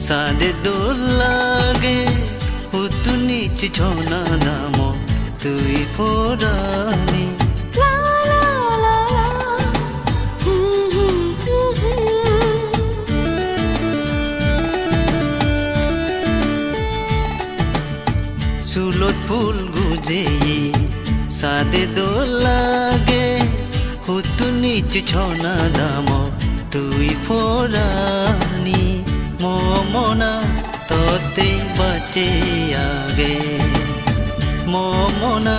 सादे दोल लागे उतनी चिछोना दामो तुई पोरानी सुलोत फूल गुजे सादे दोल लागे उतनी चिछोना दामो तुई पोरानी मोमोना तोते बचे आगे मोमोना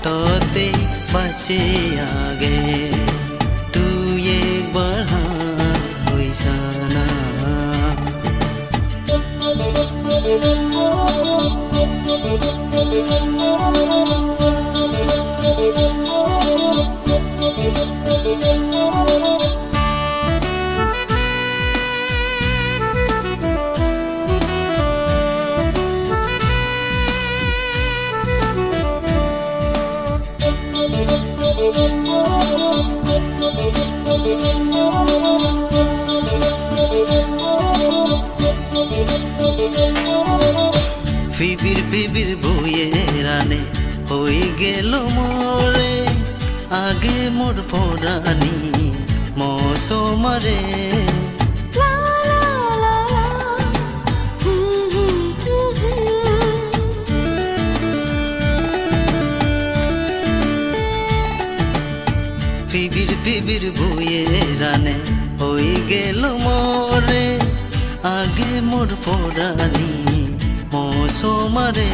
तोते बचे आगे तू एक बढ़ा हुई साना बिबिर बोये राने होई गेलो मोरे आगे मोर पोरानी मौसमरे बिबिर बोये राने होई गेलो मोरे आगे मोर पोरानी मौसमरे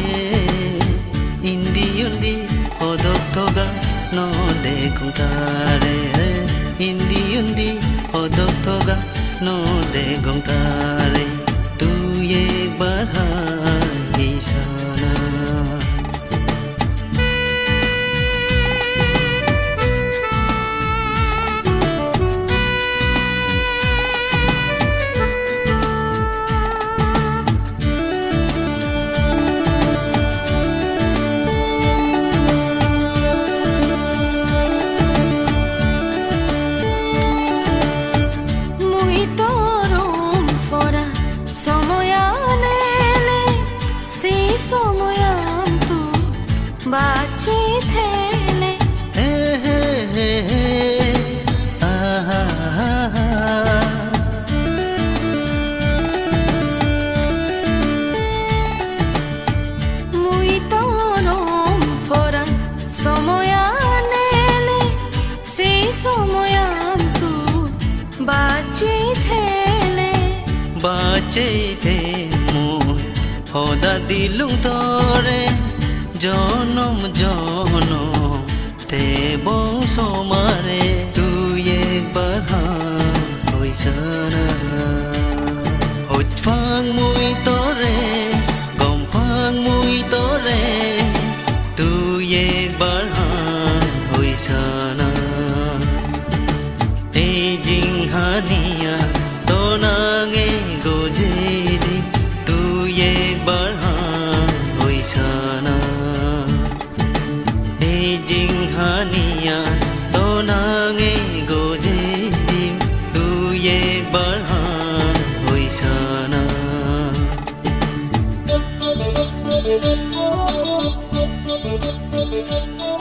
इंदी उंदी ओदोक्तोगा नो देखुंतारे इंदी उंदी ओदोक्तोगा नो देखुंतारे तू एक बार ही साना बाची थेले मुई तोरम फरान समयानेले से समयान तू बाची थे मुई होदा दिलुं तोरे जनम जनम ते बंशमारे तुई एक बार होई साना होजफां मुई तोरे জিংহানিয়া তোনাঙে গোজেদি তুই একবার হইছানা এই জিংহানিয়া তোনাঙে গোজেদি তুই একবার হইছানা Thank you.